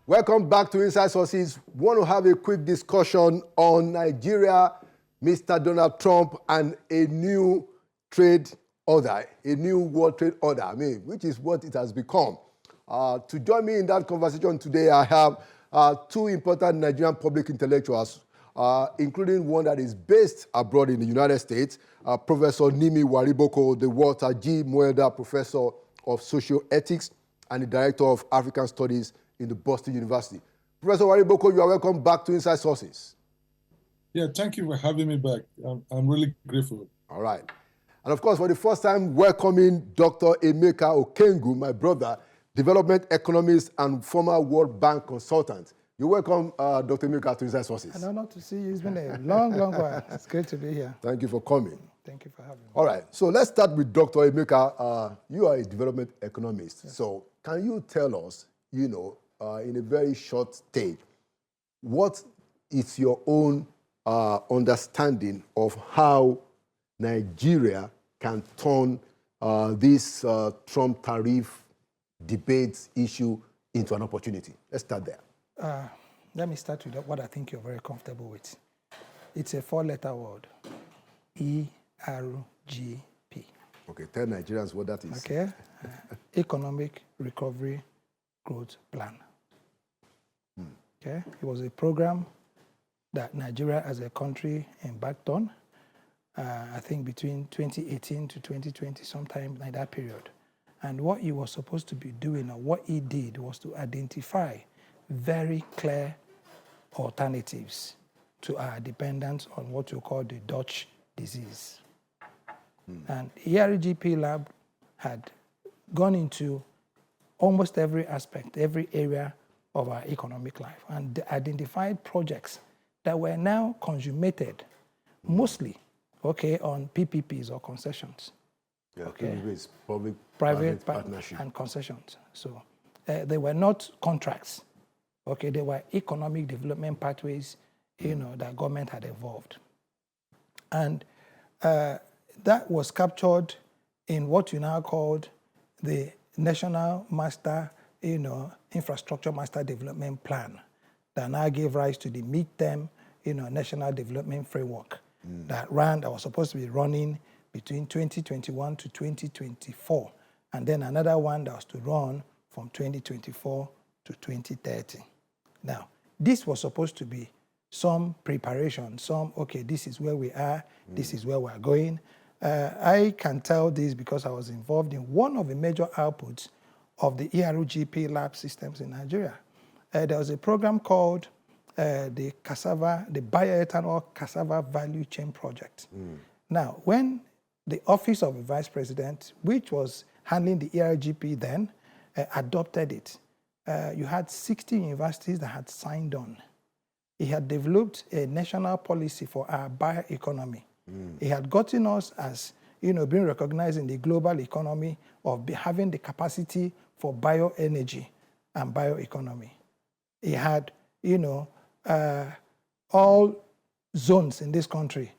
Welcome back to Inside Sources. Want to have a quick discussion on Nigeria, Mr. Donald Trump, and a new trade order, a new world trade order, which is what it has become. To join me in that conversation today, I have two important Nigerian public intellectuals, including one that is based abroad in the United States, Professor Nimi Wariboko, the Walter G. Moelda Professor of Social Ethics and the Director of African Studies in the Boston University. Professor Wariboko, you are welcome back to Inside Sources. Yeah, thank you for having me back. I'm really grateful. All right. And of course, for the first time, welcoming Dr. Emeka Okengu, my brother, development economist and former World Bank consultant. You're welcome, Dr. Emeka, to Inside Sources. An honor to see you. It's been a long, long while. It's great to be here. Thank you for coming. Thank you for having me. All right. So let's start with Dr. Emeka. You are a development economist. Yes. So can you tell us, in a very short stage, what is your own understanding of how Nigeria can turn this Trump tariff debate issue into an opportunity? Let's start there. Let me start with what I think you're very comfortable with. It's a four-letter word, ERGP. Okay, tell Nigerians what that is. Okay, Economic Recovery Growth Plan. Okay, it was a program that Nigeria as a country embarked on, I think between 2018 to 2020, sometime like that period. And what he was supposed to be doing, or what he did, was to identify very clear alternatives to our dependence on what you call the Dutch disease. And ERGP Lab had gone into almost every aspect, every area of our economic life, and identified projects that were now consummated, mostly, on PPPs or concessions. Yeah, PPPs, private partnership and concessions. So they were not contracts. They were economic development pathways, that government had evolved. And that was captured in what you now called the National Master, Infrastructure Master Development Plan that now gave rise to the midterm, National Development Framework that was supposed to be running between 2021 to 2024, and then another one that was to run from 2024 to 2030. Now, this was supposed to be some preparation, this is where we are, this is where we're going. I can tell this because I was involved in one of the major outputs of the ERGP lab systems in Nigeria. There was a program called the Bioethanol Cassava Value Chain Project. Now, when the Office of the Vice President, which was handling the ERGP then, adopted it, you had 60 universities that had signed on. He had developed a national policy for our bioeconomy. He had gotten us as, being recognized in the global economy of having the capacity for bioenergy and bioeconomy. He had, all zones in this country,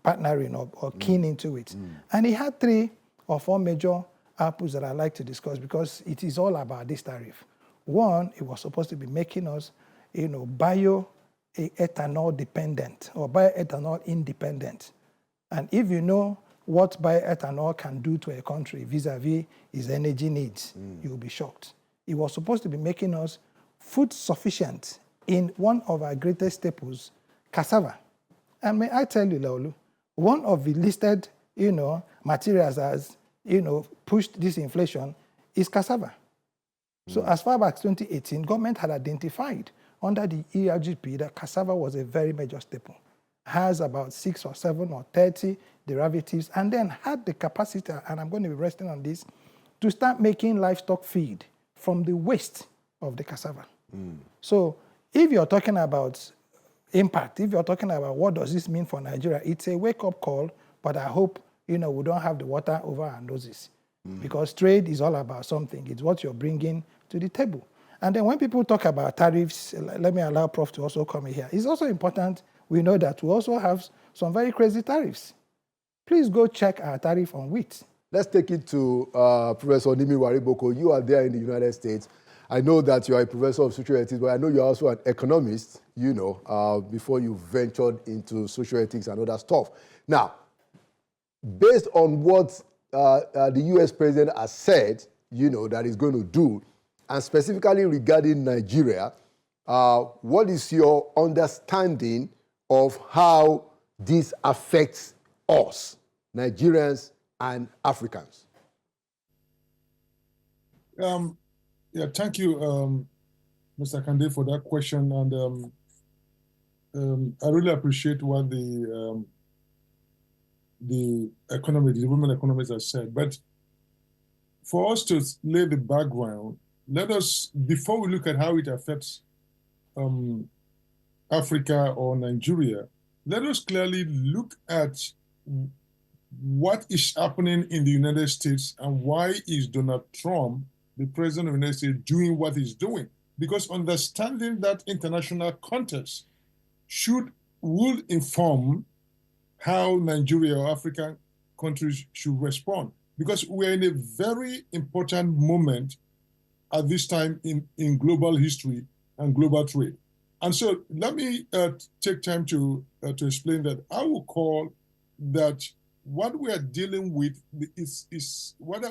partnering or keen into it. And he had 3 or 4 major outputs that I'd like to discuss because it is all about this tariff. One, it was supposed to be making us, bioethanol dependent or bioethanol independent. And if you know what bioethanol can do to a country vis-a-vis its energy needs, you'll be shocked. It was supposed to be making us food sufficient in one of our greatest staples, cassava. And may I tell you, Laolu, one of the listed, materials as, pushed this inflation is cassava. So as far back as 2018, government had identified under the ERGP that cassava was a very major staple, has about 6 or 7 or 30 derivatives, and then had the capacity, and I'm going to be resting on this, to start making livestock feed from the waste of the cassava. So if you're talking about impact, if you're talking about what does this mean for Nigeria, it's a wake-up call, but I hope, we don't have the water over our noses. Because trade is all about something. It's what you're bringing to the table. And then when people talk about tariffs, let me allow Prof to also come in here. It's also important we know that we also have some very crazy tariffs. Please go check our tariff on wheat. Let's take it to Professor Nimi Wariboko. You are there in the United States. I know that you are a professor of social ethics, but I know you're also an economist, before you ventured into social ethics and other stuff. Now, based on what the US president has said, that he's going to do, and specifically regarding Nigeria, what is your understanding of how this affects us, Nigerians and Africans? Thank you, Mr. Kande, for that question. And I really appreciate what the women economists have said. But for us to lay the background, let us, before we look at how it affects Africa or Nigeria, let us clearly look at what is happening in the United States and why is Donald Trump, the president of the United States, doing what he's doing. Because understanding that international context will inform how Nigeria or African countries should respond. Because we're in a very important moment at this time in global history and global trade. And so let me take time to explain that. I will call that what we are dealing with is what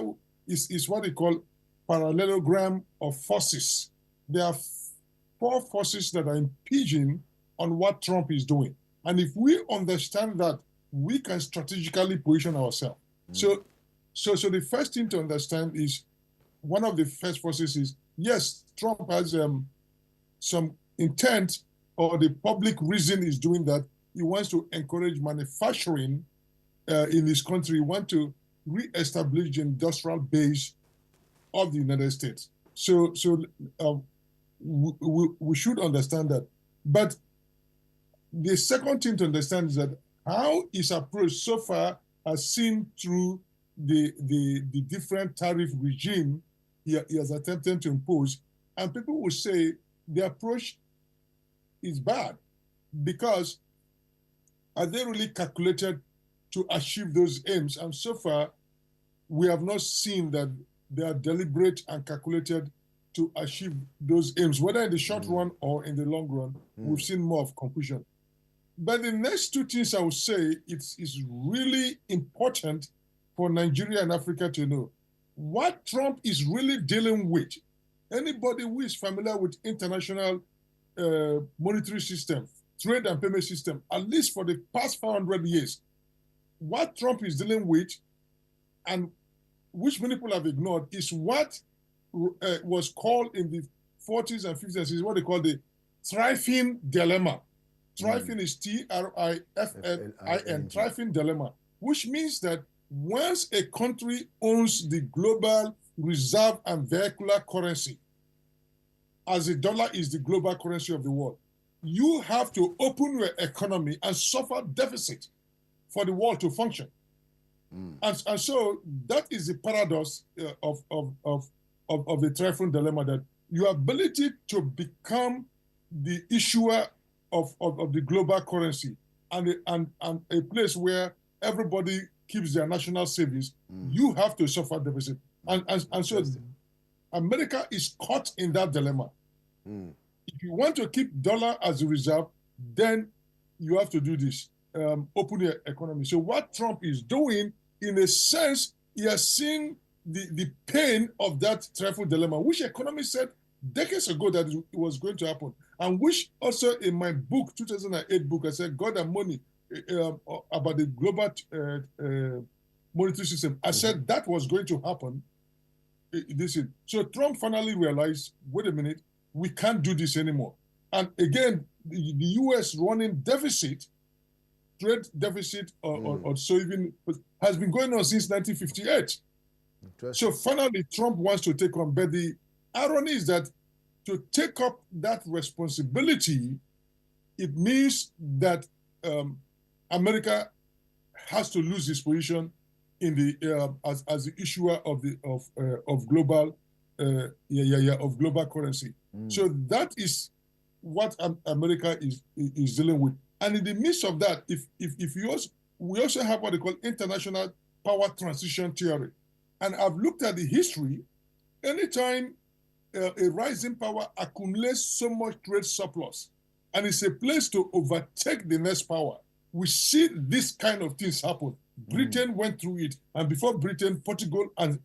they call parallelogram of forces. There are 4 forces that are impinging on what Trump is doing. And if we understand that, we can strategically position ourselves. So the first thing to understand is, one of the first forces is, yes, Trump has some intent, or the public reason is doing that. He wants to encourage manufacturing in this country. He wants to re-establish the industrial base of the United States. So we should understand that. But the second thing to understand is that how his approach so far has seen through the different tariff regime he has attempted to impose. And people will say the approach is bad, because are they really calculated to achieve those aims? And so far, we have not seen that they are deliberate and calculated to achieve those aims, whether in the short run or in the long run. We've seen more of confusion. But the next 2 things I would say, it's really important for Nigeria and Africa to know what Trump is really dealing with. Anybody who is familiar with international monetary system, trade and payment system, at least for the past 400 years, what Trump is dealing with, and which many people have ignored, is what was called in the 40s and 50s, is what they call the Tariffs dilemma. Tariffs is T-R-I-F-F-I-N, Tariffs dilemma, which means that once a country owns the global reserve and vehicular currency, as the dollar is the global currency of the world, you have to open your economy and suffer deficit for the world to function. And so that is the paradox of the Tariffs dilemma, that your ability to become the issuer of the global currency and a place where everybody keeps their national savings, you have to suffer deficit. And so America is caught in that dilemma. If you want to keep dollar as a reserve, then you have to do this, open your economy. So what Trump is doing, in a sense, he has seen the pain of that Tariffs dilemma, which economists said decades ago that it was going to happen, and which also in my book, 2008 book, I said, God and Money, about the global monetary system. I said that was going to happen. So Trump finally realized, wait a minute, we can't do this anymore. And again, the U.S. running deficit, trade deficit, or so even, has been going on since 1958. So finally, Trump wants to take on. But the irony is that to take up that responsibility, it means that America has to lose its position in the as the issuer of global currency. So that is what America is dealing with. And in the midst of that, we also have what they call international power transition theory. And I've looked at the history. Anytime a rising power accumulates so much trade surplus, and it's a place to overtake the next power. We see this kind of things happen. Britain went through it, and before Britain, Portugal and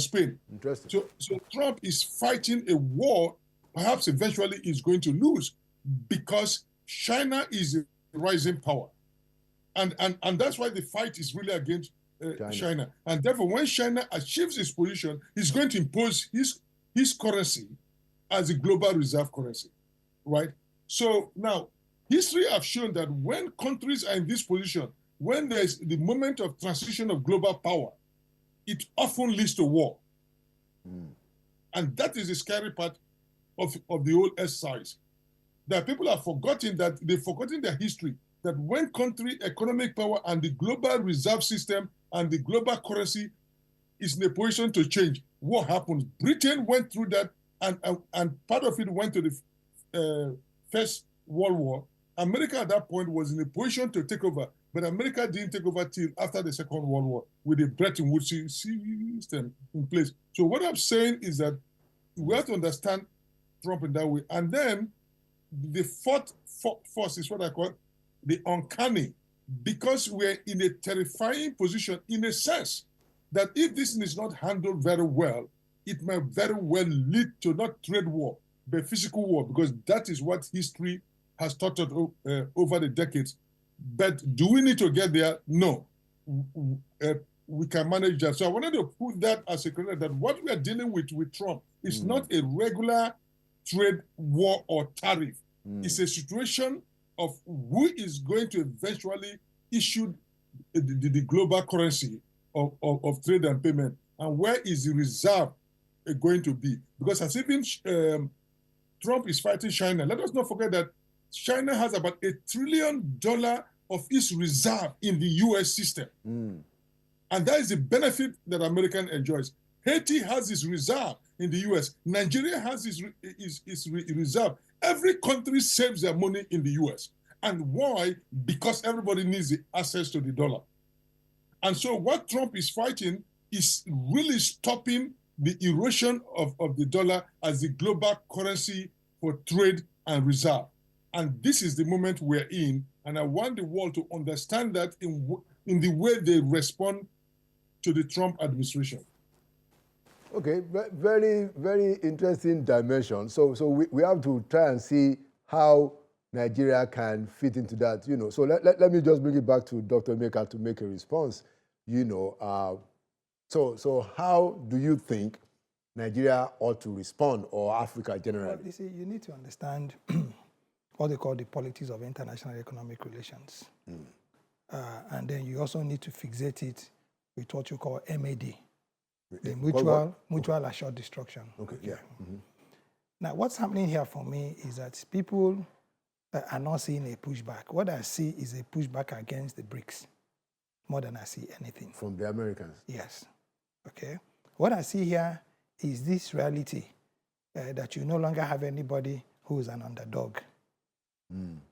Spain. Interesting. So Trump is fighting a war. Perhaps eventually he's going to lose because China is a rising power, and that's why the fight is really against China. And therefore, when China achieves his position, he's going to impose his currency as a global reserve currency, right? So now, history have shown that when countries are in this position, when there's the moment of transition of global power, it often leads to war. And that is the scary part of the whole exercise. That people have forgotten that they've forgotten their history, that when country economic power and the global reserve system and the global currency is in a position to change, what happens? Britain went through that, and part of it went to the First World War. America at that point was in a position to take over, but America didn't take over till after the Second World War with the Bretton Woods system in place. So what I'm saying is that we have to understand Trump in that way. And then the fourth force is what I call the uncanny, because we're in a terrifying position in a sense that if this is not handled very well, it might very well lead to not trade war, but physical war, because that is what history has taught us over the decades. But do we need to get there? No. We can manage that. So I wanted to put that as a credit that what we are dealing with Trump is not a regular trade war or tariff. It's a situation of who is going to eventually issue the global currency of trade and payment, and where is the reserve going to be? Because as even Trump is fighting China, let us not forget that China has about $1 trillion of its reserve in the US system. And that is the benefit that America enjoys. Haiti has its reserve in the US. Nigeria has its reserve. Every country saves their money in the US. And why? Because everybody needs the access to the dollar. And so what Trump is fighting is really stopping the erosion of the dollar as the global currency for trade and reserve. And this is the moment we're in. And I want the world to understand that in the way they respond to the Trump administration. Okay, very, very interesting dimension. So we have to try and see how Nigeria can fit into that, So let me just bring it back to Dr. Emeka to make a response, So how do you think Nigeria ought to respond, or Africa generally? Well, you see, you need to understand what they call the politics of international economic relations. And then you also need to fixate it with what you call MAD, the mutual assured destruction. Okay, yeah. Now, what's happening here for me is that people are not seeing a pushback. What I see is a pushback against the BRICS more than I see anything. From the Americans? Yes. Okay. What I see here is this reality that you no longer have anybody who is an underdog.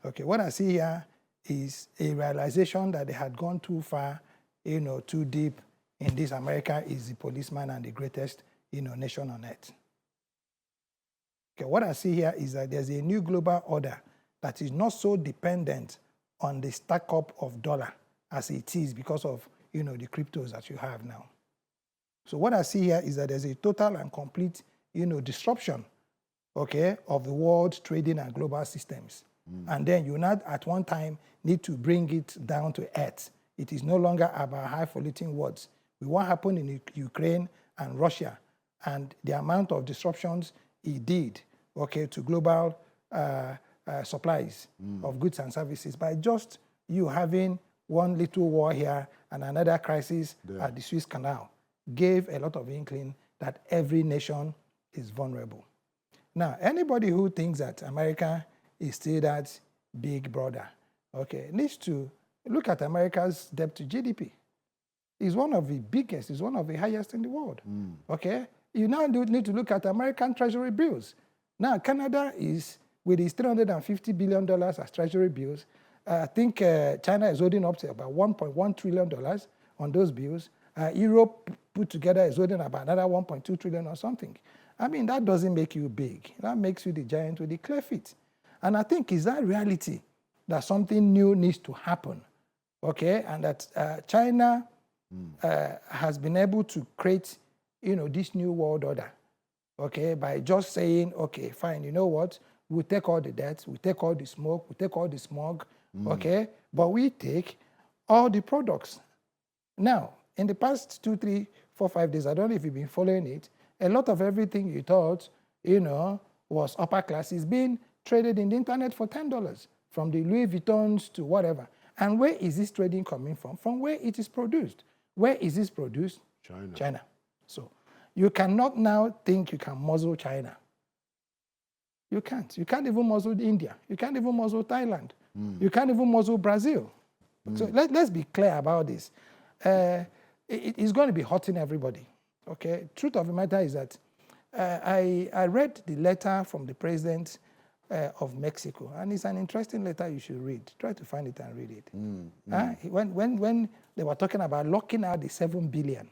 Okay. What I see here is a realization that they had gone too far, too deep in this. America is the policeman and the greatest, nation on earth. Okay. What I see here is that there's a new global order that is not so dependent on the stack up of dollar as it is because of, the cryptos that you have now. So what I see here is that there's a total and complete, disruption, okay, of the world trading and global systems. And then you not at one time need to bring it down to earth. It is no longer about highfalutin words. With what happened in Ukraine and Russia and the amount of disruptions it did, okay, to global supplies of goods and services by just you having one little war here and another crisis at the Suez Canal gave a lot of inkling that every nation is vulnerable. Now, anybody who thinks that America is still that big brother, okay, needs to look at America's debt to GDP. It's one of the biggest, it's one of the highest in the world, okay? You now need to look at American treasury bills. Now, Canada is, with its $350 billion as treasury bills, I think China is holding up to about $1.1 trillion on those bills. Europe put together is holding about another $1.2 trillion or something. I mean, that doesn't make you big. That makes you the giant with the clear feet. And I think it's that reality that something new needs to happen, okay? And that China has been able to create, this new world order, okay, by just saying, okay, fine, you know what? We'll take all the debt, we'll take all the smoke, we'll take all the smog, okay? But we take all the products. Now, in the past 2, 3, 4, 5 days, I don't know if you've been following it, a lot of everything you thought, was upper class is being traded in the internet for $10, from the Louis Vuittons to whatever. And where is this trading coming from? From where it is produced. Where is this produced? China. So you cannot now think you can muzzle China. You can't. You can't even muzzle India. You can't even muzzle Thailand. You can't even muzzle Brazil. So let's be clear about this. It's going to be hurting everybody. Okay. Truth of the matter is that I read the letter from the president of Mexico, and it's an interesting letter you should read. Try to find it and read it. When they were talking about locking out the 7 billion,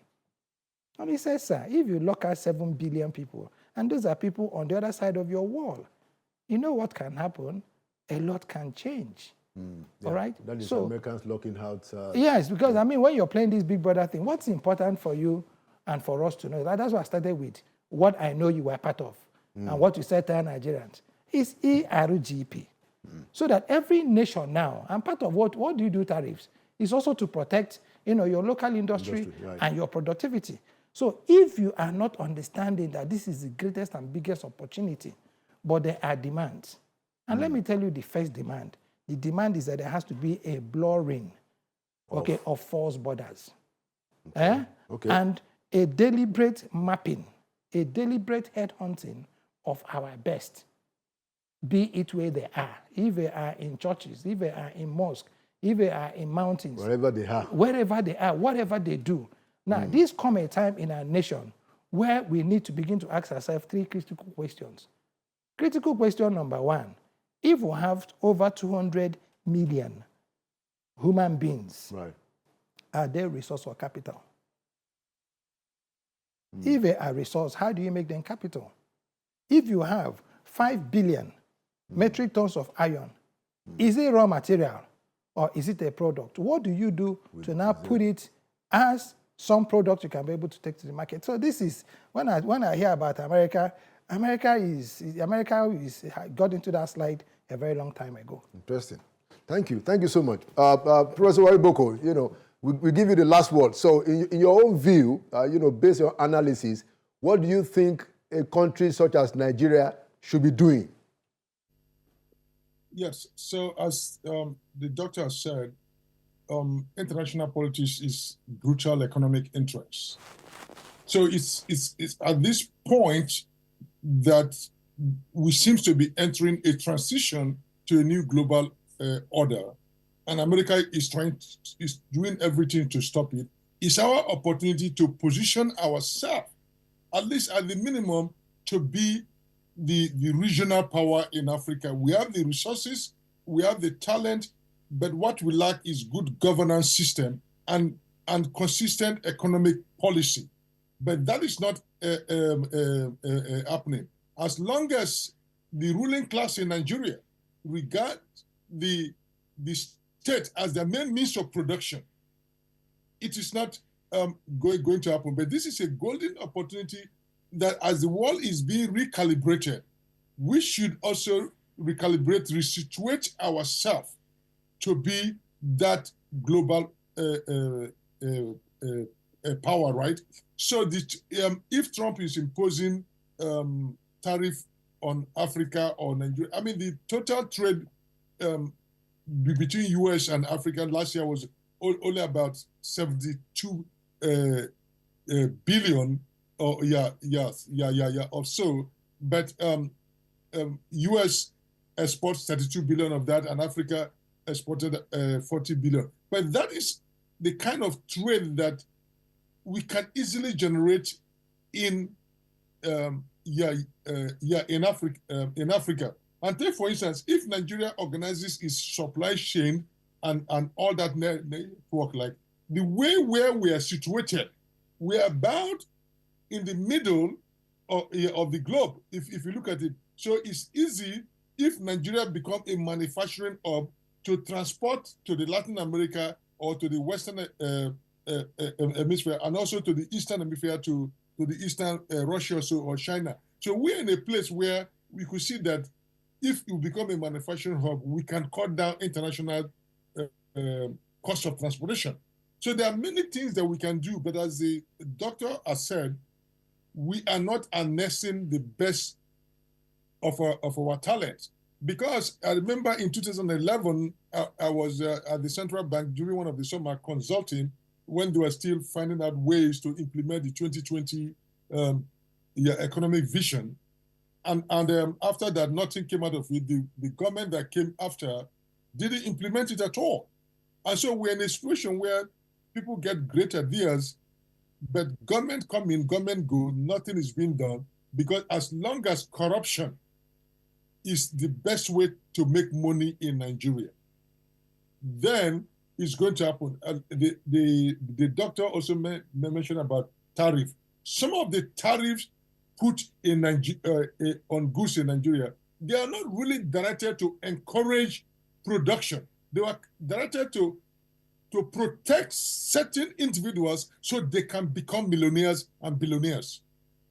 and he says, sir, if you lock out 7 billion people, and those are people on the other side of your wall, you know what can happen? A lot can change. Yeah. All right? That is So, Americans locking out. yes, because, I mean, when you're playing this big brother thing, what's important for you and for us to know, that's what I started with, what I know you were part of, and what you said to Nigerians, is ERGP. So that every nation now, and part of what do you do tariffs, is also to protect, your local industry right. and your productivity. So if you are not understanding that this is the greatest and biggest opportunity, but there are demands, and let me tell you the first demand. The demand is that there has to be a blurring, of false borders. Okay. And a deliberate mapping, a deliberate headhunting of our best, be it where they are. If they are in churches, if they are in mosques, if they are in mountains. Wherever they are. Wherever they are, whatever they do. Now, this come a time in our nation where we need to begin to ask ourselves 3 critical questions. Critical question number 1, if we have over 200 million human beings, Right. are they resource or capital? If they are resource, how do you make them capital? If you have 5 billion metric tons of iron, is it raw material or is it a product? What do you do to now put it as some product you can be able to take to the market? So this is, when I hear about America got into that slide a very long time ago. Interesting. Thank you so much. Professor Wariboko, we give you the last word. So in your own view, based on analysis, what do you think a country such as Nigeria should be doing? Yes. So as the doctor has said, international politics is brutal economic interests. So it's at this point that we seem to be entering a transition to a new global order, and America is doing everything to stop it. It's our opportunity to position ourselves, at least at the minimum, to be the regional power in Africa. We have the resources, we have the talent, but what we lack is good governance system and consistent economic policy. But that is not happening. As long as the ruling class in Nigeria regard the state as their main means of production, it is not going to happen. But this is a golden opportunity that as the world is being recalibrated, we should also recalibrate, resituate ourselves to be that global power, right? So if Trump is imposing tariff on Africa or Nigeria, I mean, the total trade between US and Africa last year was only about 72 billion, or or so. But US exports 32 billion of that, and Africa exported 40 billion. But that is the kind of trade that we can easily generate in Africa. And take, for instance, if Nigeria organizes its supply chain and all that network, like the way where we are situated, we are about in the middle of the globe, if you look at it. So it's easy if Nigeria become a manufacturing hub to transport to the Latin America or to the Western hemisphere, and also to the Eastern hemisphere, to the Eastern Russia or China. So we're in a place where we could see that if you become a manufacturing hub, we can cut down international cost of transportation. So there are many things that we can do, but as the doctor has said, we are not harnessing the best of our talents. Because I remember in 2011, I was at the central bank during one of the summer consulting when they were still finding out ways to implement the 2020 economic vision. And after that, nothing came out of it. The government that came after didn't implement it at all. And so we're in a situation where people get great ideas, but government come in, government go, nothing is being done, because as long as corruption is the best way to make money in Nigeria, then it's going to happen. The doctor also mentioned about tariff. Some of the tariffs put in on goods in Nigeria, they are not really directed to encourage production. They were directed to protect certain individuals so they can become millionaires and billionaires.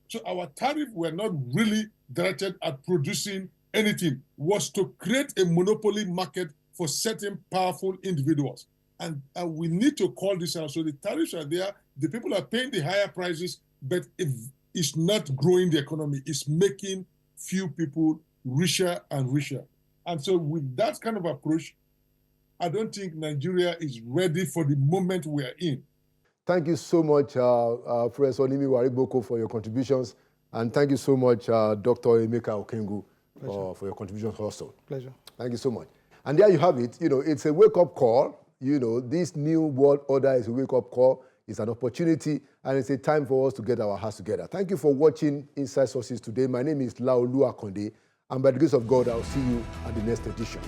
So our tariff were not really directed at producing anything, was to create a monopoly market for certain powerful individuals. And we need to call this out. So the tariffs are there, the people are paying the higher prices, but it's not growing the economy. It's making few people richer and richer. And so with that kind of approach, I don't think Nigeria is ready for the moment we are in. Thank you so much, Professor Nimi Warigboko, for your contributions. And thank you so much, Dr. Emeka Okengu, for your contributions also. Pleasure. Thank you so much. And there you have it. It's a wake-up call. This new world order is a wake-up call. It's an opportunity, and it's a time for us to get our hearts together. Thank you for watching Inside Sources today. My name is Laolu Akonde, and by the grace of God, I'll see you at the next edition.